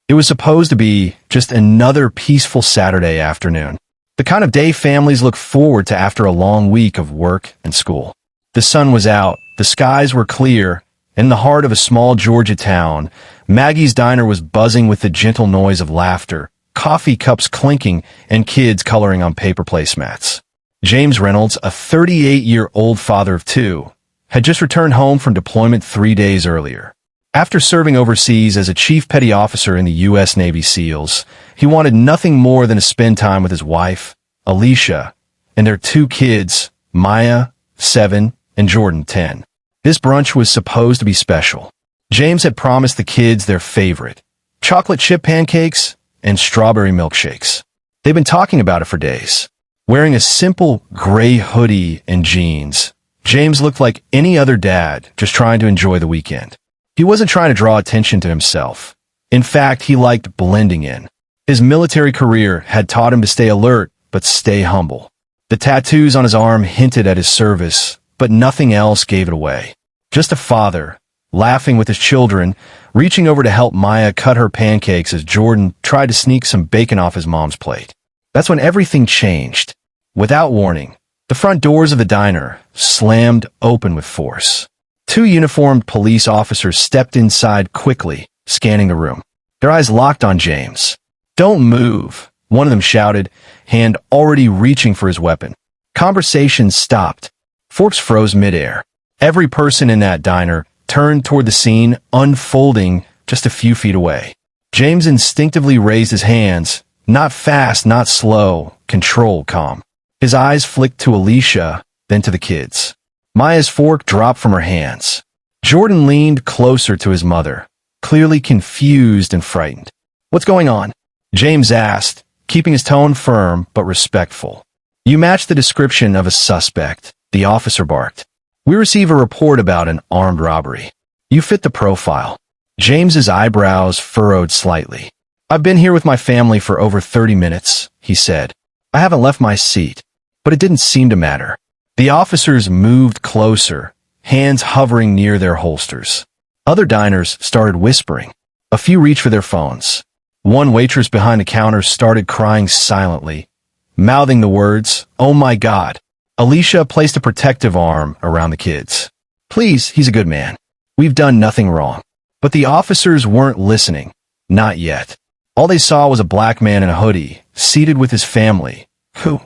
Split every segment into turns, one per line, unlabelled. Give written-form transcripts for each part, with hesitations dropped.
It was supposed to be just another peaceful Saturday afternoon, the kind of day families look forward to after a long week of work and school. The sun was out, the skies were clear, and in the heart of a small Georgia town, Maggie's diner was buzzing with the gentle noise of laughter, coffee cups clinking, and kids coloring on paper placemats. James Reynolds, a 38-year-old father of two, had just returned home from deployment 3 days earlier. After serving overseas as a chief petty officer in the U.S. Navy SEALs, he wanted nothing more than to spend time with his wife, Alicia, and their 2 kids, Maya, 7, and Jordan, 10. This brunch was supposed to be special. James had promised the kids their favorite, chocolate chip pancakes and strawberry milkshakes. They'd been talking about it for days. Wearing a simple gray hoodie and jeans, James looked like any other dad just trying to enjoy the weekend. He wasn't trying to draw attention to himself. In fact, he liked blending in. His military career had taught him to stay alert, but stay humble. The tattoos on his arm hinted at his service, but nothing else gave it away. Just a father, laughing with his children, reaching over to help Maya cut her pancakes as Jordan tried to sneak some bacon off his mom's plate. That's when everything changed. Without warning, the front doors of the diner slammed open with force. 2 uniformed police officers stepped inside quickly, scanning the room. Their eyes locked on James. "Don't move," one of them shouted, hand already reaching for his weapon. Conversation stopped. Forks froze midair. Every person in that diner turned toward the scene unfolding just a few feet away. James instinctively raised his hands, not fast, not slow, controlled, calm. His eyes flicked to Alicia, then to the kids. Maya's fork dropped from her hands. Jordan leaned closer to his mother, clearly confused and frightened. "What's going on?" James asked, keeping his tone firm but respectful. "You match the description of a suspect," the officer barked. "We receive a report about an armed robbery. You fit the profile." James's eyebrows furrowed slightly. "I've been here with my family for over 30 minutes, he said. "I haven't left my seat." But it didn't seem to matter. The officers moved closer, hands hovering near their holsters. Other diners started whispering. A few reached for their phones. One waitress behind the counter started crying silently, mouthing the words, "Oh my God." Alicia placed a protective arm around the kids. "Please, he's a good man. We've done nothing wrong." But the officers weren't listening. Not yet. All they saw was a black man in a hoodie, seated with his family, who,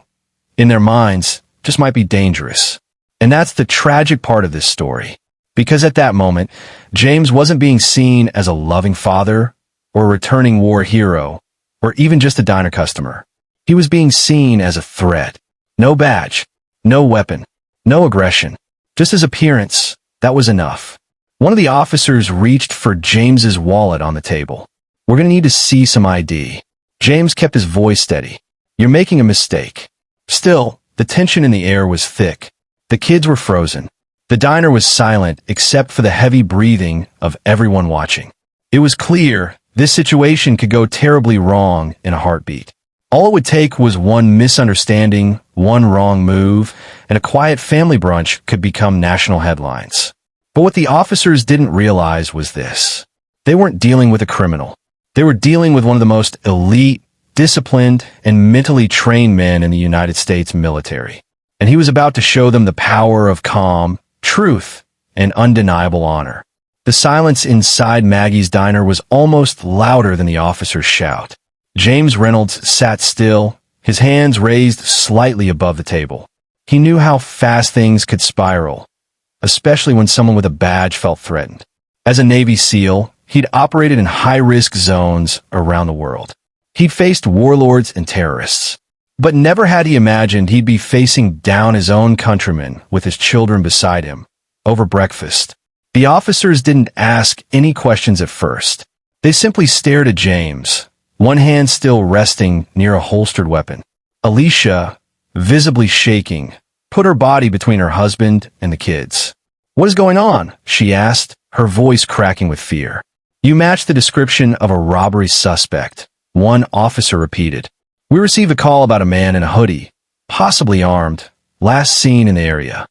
in their minds, just might be dangerous. And that's the tragic part of this story. Because at that moment, James wasn't being seen as a loving father, or a returning war hero, or even just a diner customer. He was being seen as a threat. No badge, no weapon, no aggression. Just his appearance, that was enough. One of the officers reached for James's wallet on the table. "We're going to need to see some ID." James kept his voice steady. "You're making a mistake." Still, the tension in the air was thick. The kids were frozen. The diner was silent except for the heavy breathing of everyone watching. It was clear this situation could go terribly wrong in a heartbeat. All it would take was one misunderstanding, one wrong move, and a quiet family brunch could become national headlines. But what the officers didn't realize was this. They weren't dealing with a criminal. They were dealing with one of the most elite, disciplined, and mentally trained men in the United States military. And he was about to show them the power of calm, truth, and undeniable honor. The silence inside Maggie's diner was almost louder than the officer's shout. James Reynolds sat still, his hands raised slightly above the table. He knew how fast things could spiral, especially when someone with a badge felt threatened. As a Navy SEAL, he'd operated in high-risk zones around the world. He'd faced warlords and terrorists, but never had he imagined he'd be facing down his own countrymen with his children beside him, over breakfast. The officers didn't ask any questions at first. They simply stared at James, one hand still resting near a holstered weapon. Alicia, visibly shaking, put her body between her husband and the kids. "What is going on?" she asked, her voice cracking with fear. "You match the description of a robbery suspect," one officer repeated. "We received a call about a man in a hoodie, possibly armed, last seen in the area."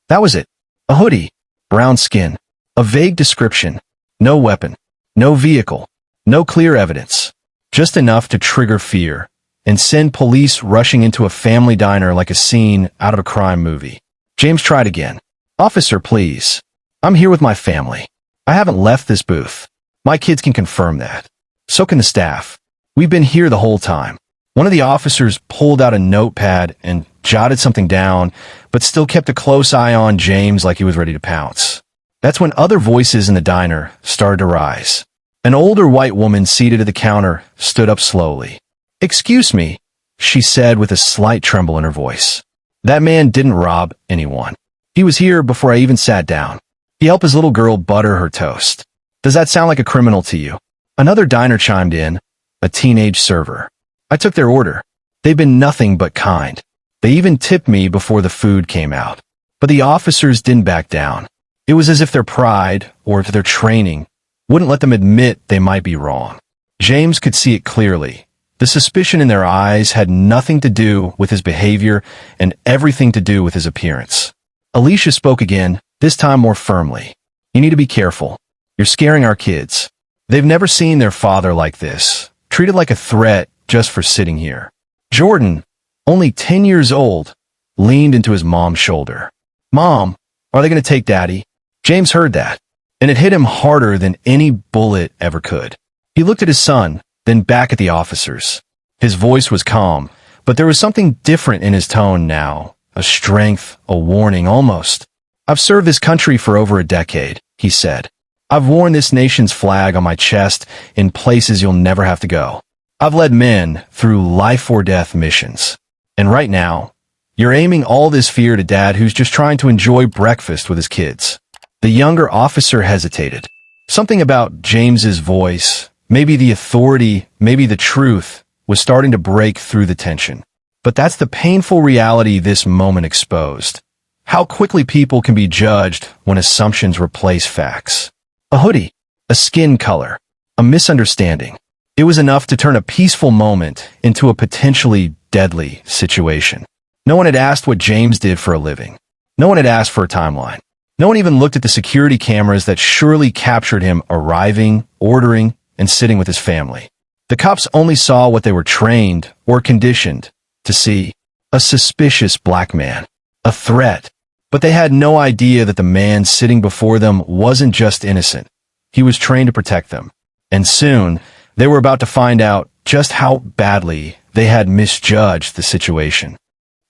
That was it. A hoodie, brown skin, a vague description, no weapon, no vehicle, No clear evidence. Just enough to trigger fear and send police rushing into a family diner like a scene out of a crime movie. James tried again. Officer, please. I'm here with my family. I haven't left this booth. My kids can confirm that. So can the staff. We've been here the whole time. One of the officers pulled out a notepad and jotted something down, but still kept a close eye on James like he was ready to pounce. That's when other voices in the diner started to rise. An older white woman seated at the counter stood up slowly. Excuse me, she said with a slight tremble in her voice. That man didn't rob anyone. He was here before I even sat down. He helped his little girl butter her toast. Does that sound like a criminal to you? Another diner chimed in, a teenage server. I took their order. They've been nothing but kind. They even tipped me before the food came out. But the officers didn't back down. It was as if their pride, or their training, wouldn't let them admit they might be wrong. James could see it clearly. The suspicion in their eyes had nothing to do with his behavior and everything to do with his appearance. Alicia spoke again, this time more firmly. You need to be careful. You're scaring our kids. They've never seen their father like this, treated like a threat just for sitting here. Jordan, only 10 years old, leaned into his mom's shoulder. Mom, are they going to take Daddy? James heard that, and it hit him harder than any bullet ever could. He looked at his son, then back at the officers. His voice was calm, but there was something different in his tone now, a strength, a warning almost. I've served this country for over a decade, he said. I've worn this nation's flag on my chest in places you'll never have to go. I've led men through life-or-death missions. And right now, you're aiming all this fear to Dad who's just trying to enjoy breakfast with his kids. The younger officer hesitated. Something about James's voice, maybe the authority, maybe the truth, was starting to break through the tension. But that's the painful reality this moment exposed. How quickly people can be judged when assumptions replace facts. A hoodie, a skin color, a misunderstanding. It was enough to turn a peaceful moment into a potentially deadly situation. No one had asked what James did for a living. No one had asked for a timeline. No one even looked at the security cameras that surely captured him arriving, ordering, and sitting with his family. The cops only saw what they were trained or conditioned to see. A suspicious black man. A threat. But they had no idea that the man sitting before them wasn't just innocent. He was trained to protect them. And soon, they were about to find out just how badly they had misjudged the situation.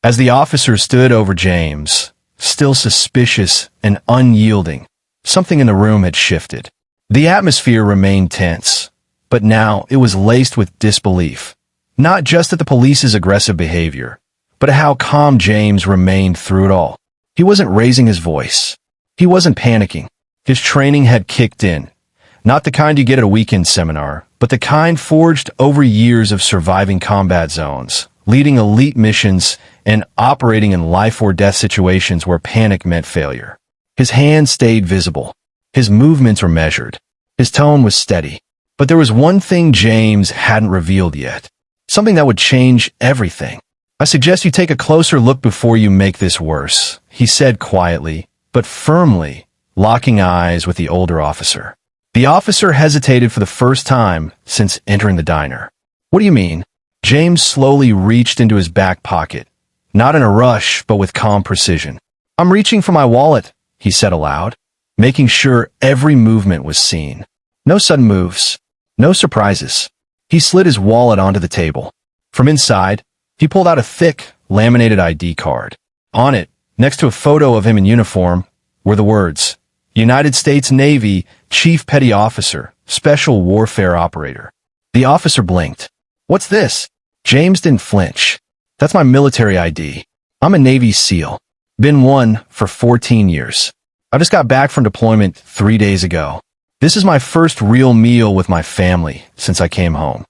As the officer stood over James, still suspicious and unyielding, something in the room had shifted. The atmosphere remained tense, but now it was laced with disbelief. Not just at the police's aggressive behavior, but at how calm James remained through it all. He wasn't raising his voice. He wasn't panicking. His training had kicked in. Not the kind you get at a weekend seminar, but the kind forged over years of surviving combat zones, leading elite missions, and operating in life-or-death situations where panic meant failure. His hands stayed visible. His movements were measured. His tone was steady. But there was one thing James hadn't revealed yet. Something that would change everything. I suggest you take a closer look before you make this worse, he said quietly, but firmly, locking eyes with the older officer. The officer hesitated for the first time since entering the diner. What do you mean? James slowly reached into his back pocket, not in a rush, but with calm precision. I'm reaching for my wallet, he said aloud, making sure every movement was seen. No sudden moves, no surprises. He slid his wallet onto the table. From inside, he pulled out a thick, laminated ID card. On it, next to a photo of him in uniform, were the words, United States Navy Chief Petty Officer, Special Warfare Operator. The officer blinked. What's this? James didn't flinch. That's my military ID. I'm a Navy SEAL. Been one for 14 years. I just got back from deployment 3 days ago. This is my first real meal with my family since I came home.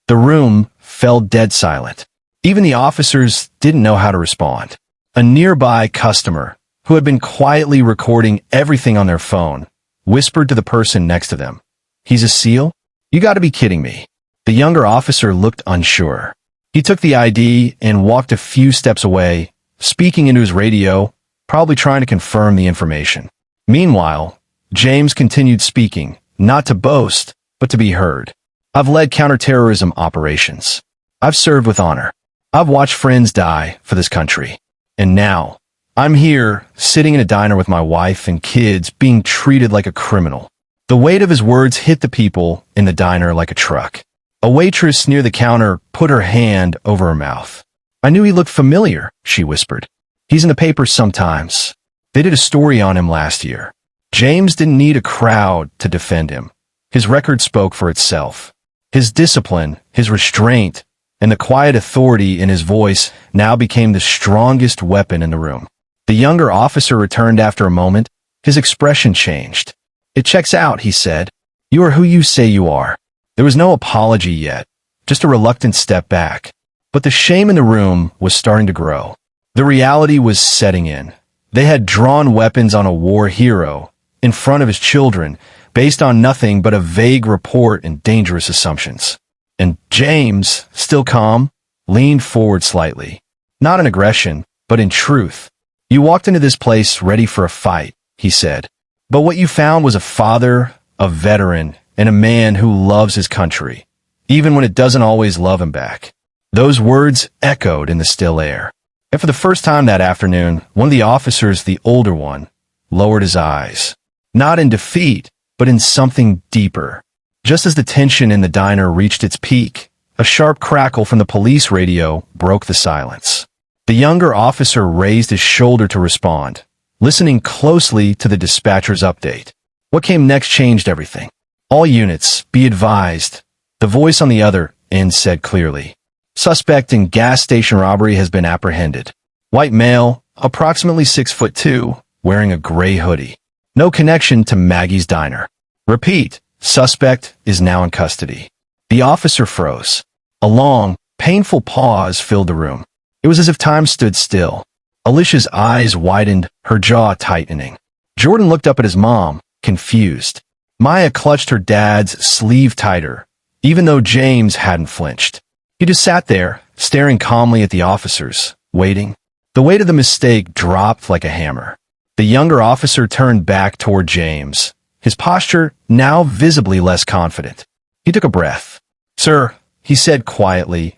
The room fell dead silent. Even the officers didn't know how to respond. A nearby customer, who had been quietly recording everything on their phone, whispered to the person next to them. He's a SEAL? You gotta be kidding me. The younger officer looked unsure. He took the ID and walked a few steps away, speaking into his radio, probably trying to confirm the information. Meanwhile, James continued speaking, not to boast, but to be heard. I've led counterterrorism operations. I've served with honor. I've watched friends die for this country. And now, I'm here, sitting in a diner with my wife and kids, being treated like a criminal. The weight of his words hit the people in the diner like a truck. A waitress near the counter put her hand over her mouth. I knew he looked familiar, she whispered. He's in the papers sometimes. They did a story on him last year. James didn't need a crowd to defend him. His record spoke for itself. His discipline, his restraint, and the quiet authority in his voice now became the strongest weapon in the room. The younger officer returned after a moment. His expression changed. It checks out, he said. You are who you say you are. There was no apology yet, just a reluctant step back. But the shame in the room was starting to grow. The reality was setting in. They had drawn weapons on a war hero in front of his children, based on nothing but a vague report and dangerous assumptions. And James, still calm, leaned forward slightly. Not in aggression, but in truth. You walked into this place ready for a fight, he said. But what you found was a father, a veteran, and a man who loves his country, even when it doesn't always love him back. Those words echoed in the still air. And for the first time that afternoon, one of the officers, the older one, lowered his eyes. Not in defeat, but in something deeper. Just as the tension in the diner reached its peak, a sharp crackle from the police radio broke the silence. The younger officer raised his shoulder to respond, listening closely to the dispatcher's update. What came next changed everything. All units, be advised. The voice on the other end said clearly. Suspect in gas station robbery has been apprehended. White male, approximately 6'2", wearing a gray hoodie. No connection to Maggie's diner. Repeat, suspect is now in custody. The officer froze. A long, painful pause filled the room. It was as if time stood still. Alicia's eyes widened, her jaw tightening. Jordan looked up at his mom, confused. Maya clutched her dad's sleeve tighter, even though James hadn't flinched. He just sat there, staring calmly at the officers, waiting. The weight of the mistake dropped like a hammer. The younger officer turned back toward James, his posture now visibly less confident. He took a breath. Sir, he said quietly,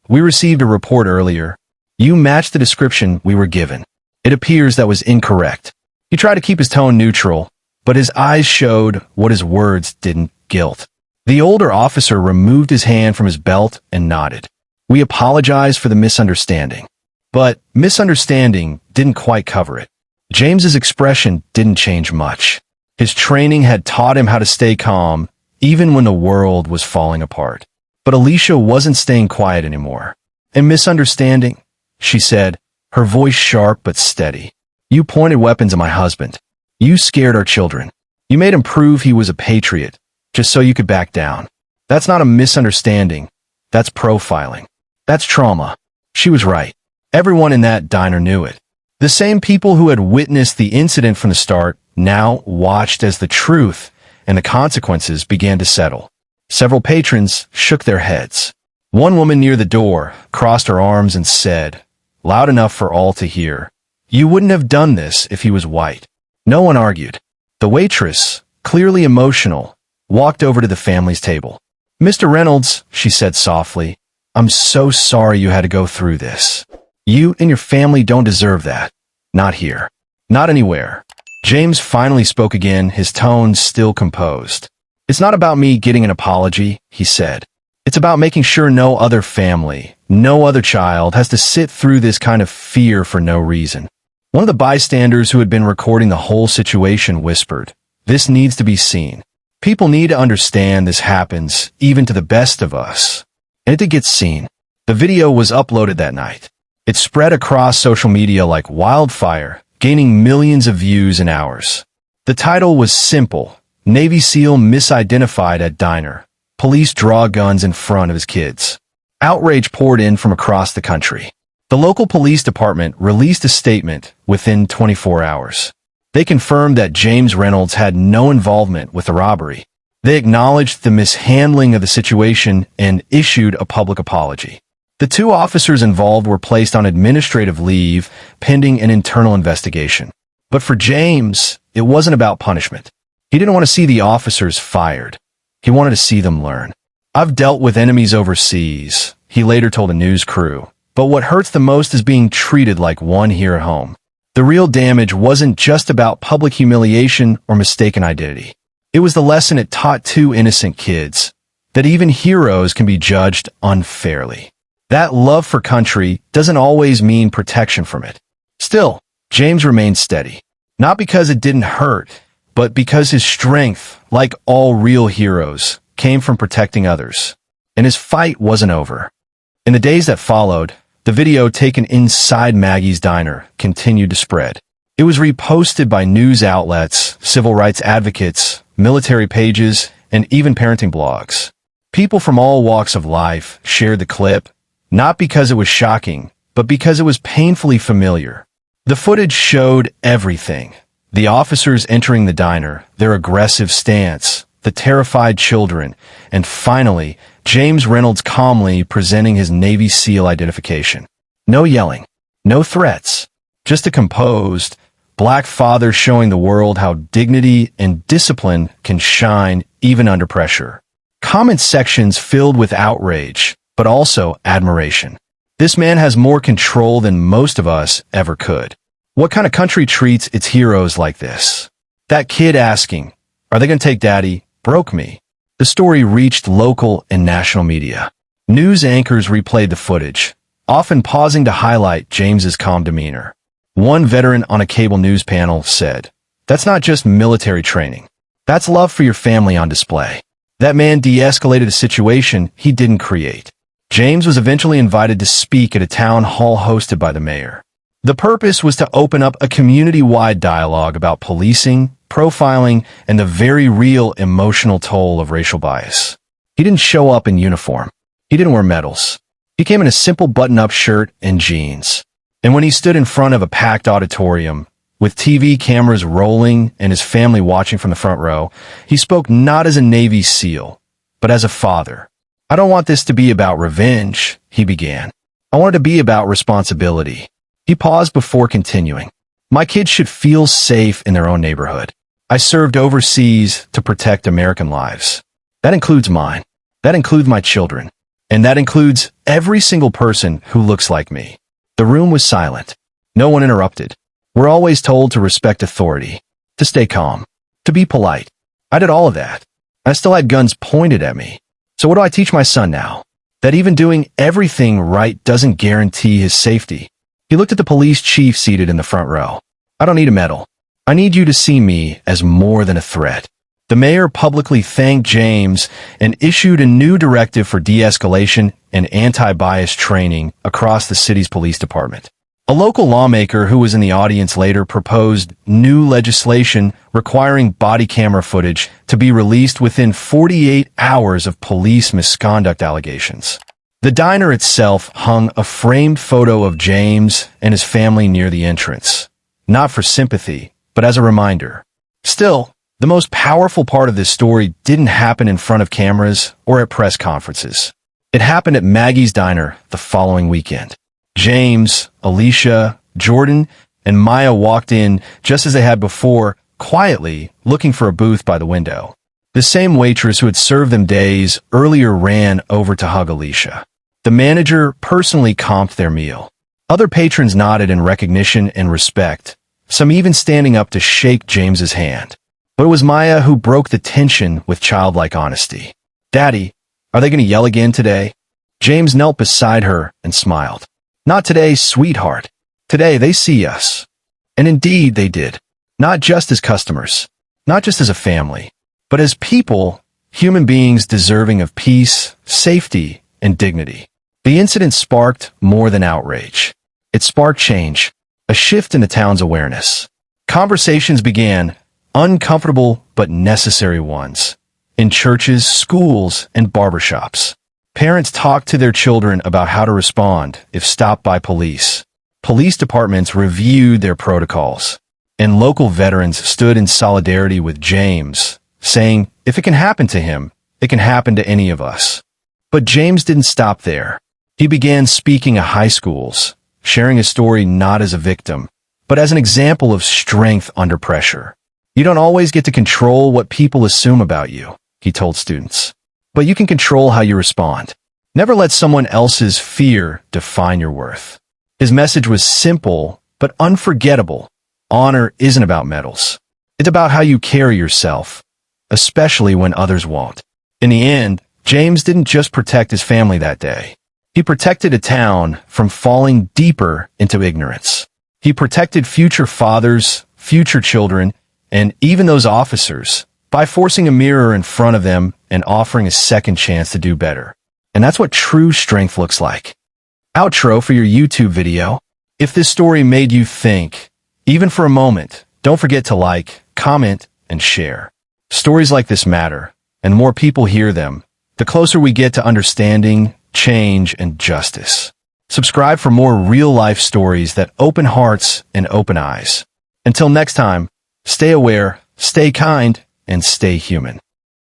we received a report earlier. You matched the description we were given. It appears that was incorrect. He tried to keep his tone neutral, but his eyes showed what his words didn't. Guilt. The older officer removed his hand from his belt and nodded. We apologize for the misunderstanding. But misunderstanding didn't quite cover it. James's expression didn't change much. His training had taught him how to stay calm, even when the world was falling apart. But Alicia wasn't staying quiet anymore. A misunderstanding, she said, her voice sharp but steady. You pointed weapons at my husband. You scared our children. You made him prove he was a patriot, just so you could back down. That's not a misunderstanding. That's profiling. That's trauma. She was right. Everyone in that diner knew it. The same people who had witnessed the incident from the start now watched as the truth and the consequences began to settle. Several patrons shook their heads. One woman near the door crossed her arms and said, loud enough for all to hear, you wouldn't have done this if he was white. No one argued. The waitress, clearly emotional, walked over to the family's table. Mr. Reynolds, she said softly, I'm so sorry you had to go through this. You and your family don't deserve that. Not here. Not anywhere. James finally spoke again, his tone still composed. It's not about me getting an apology, he said. It's about making sure no other family, no other child has to sit through this kind of fear for no reason. One of the bystanders who had been recording the whole situation whispered, this needs to be seen. People need to understand this happens even to the best of us. And it did get seen. The video was uploaded that night. It spread across social media like wildfire, gaining millions of views in hours. The title was simple, Navy SEAL misidentified at diner. Police draw guns in front of his kids. Outrage poured in from across the country. The local police department released a statement within 24 hours. They confirmed that James Reynolds had no involvement with the robbery. They acknowledged the mishandling of the situation and issued a public apology. The two officers involved were placed on administrative leave pending an internal investigation. But for James, it wasn't about punishment. He didn't want to see the officers fired. He wanted to see them learn. I've dealt with enemies overseas, he later told a news crew. But what hurts the most is being treated like one here at home. The real damage wasn't just about public humiliation or mistaken identity. It was the lesson it taught two innocent kids, that even heroes can be judged unfairly. That love for country doesn't always mean protection from it. Still, James remained steady. Not because it didn't hurt, but because his strength, like all real heroes, came from protecting others. And his fight wasn't over. In the days that followed, the video taken inside Maggie's diner continued to spread. It was reposted by news outlets, civil rights advocates, military pages, and even parenting blogs. People from all walks of life shared the clip, not because it was shocking, but because it was painfully familiar. The footage showed everything. The officers entering the diner, their aggressive stance, the terrified children, and finally, James Reynolds calmly presenting his Navy SEAL identification. No yelling, no threats, just a composed, black father showing the world how dignity and discipline can shine even under pressure. Comment sections filled with outrage, but also admiration. This man has more control than most of us ever could. What kind of country treats its heroes like this? That kid asking, "Are they going to take daddy?" broke me. The story reached local and national media. News anchors replayed the footage, often pausing to highlight James's calm demeanor. One veteran on a cable news panel said, "That's not just military training. That's love for your family on display." That man de-escalated a situation he didn't create. James was eventually invited to speak at a town hall hosted by the mayor. The purpose was to open up a community-wide dialogue about policing, profiling, and the very real emotional toll of racial bias. He didn't show up in uniform. He didn't wear medals. He came in a simple button-up shirt and jeans. And when he stood in front of a packed auditorium, with TV cameras rolling and his family watching from the front row, he spoke not as a Navy SEAL, but as a father. "I don't want this to be about revenge," he began. "I want it to be about responsibility." He paused before continuing. "My kids should feel safe in their own neighborhood. I served overseas to protect American lives. That includes mine. That includes my children. And that includes every single person who looks like me." The room was silent. No one interrupted. We're always told to respect authority, to stay calm, to be polite. I did all of that. I still had guns pointed at me. So what do I teach my son now? That even doing everything right doesn't guarantee his safety. He looked at the police chief seated in the front row. "I don't need a medal. I need you to see me as more than a threat." The mayor publicly thanked James and issued a new directive for de-escalation and anti-bias training across the city's police department. A local lawmaker who was in the audience later proposed new legislation requiring body camera footage to be released within 48 hours of police misconduct allegations. The diner itself hung a framed photo of James and his family near the entrance, not for sympathy, but as a reminder. Still, the most powerful part of this story didn't happen in front of cameras or at press conferences. It happened at Maggie's diner the following weekend. James, Alicia, Jordan, and Maya walked in just as they had before, quietly looking for a booth by the window. The same waitress who had served them days earlier ran over to hug Alicia. The manager personally comped their meal. Other patrons nodded in recognition and respect, some even standing up to shake James's hand. But it was Maya who broke the tension with childlike honesty. "Daddy, are they going to yell again today?" James knelt beside her and smiled. "Not today, sweetheart. Today they see us." And indeed they did. Not just as customers, not just as a family, but as people, human beings deserving of peace, safety, and dignity. The incident sparked more than outrage. It sparked change, a shift in the town's awareness. Conversations began, uncomfortable but necessary ones, in churches, schools, and barbershops. Parents talked to their children about how to respond if stopped by police. Police departments reviewed their protocols, and local veterans stood in solidarity with James, saying, if it can happen to him, it can happen to any of us. But James didn't stop there. He began speaking at high schools, sharing his story not as a victim, but as an example of strength under pressure. "You don't always get to control what people assume about you," he told students. but you can control how you respond. Never let someone else's fear define your worth. His message was simple, but unforgettable. Honor isn't about medals. It's about how you carry yourself, especially when others won't. In the end, James didn't just protect his family that day. He protected a town from falling deeper into ignorance. He protected future fathers, future children, and even those officers by forcing a mirror in front of them and offering a second chance to do better. And that's what true strength looks like. Outro for your YouTube video. If this story made you think, even for a moment, don't forget to like, comment, and share. Stories like this matter, and more people hear them, the closer we get to understanding, change, and justice. Subscribe for more real-life stories that open hearts and open eyes. Until next time, stay aware, stay kind, and stay human.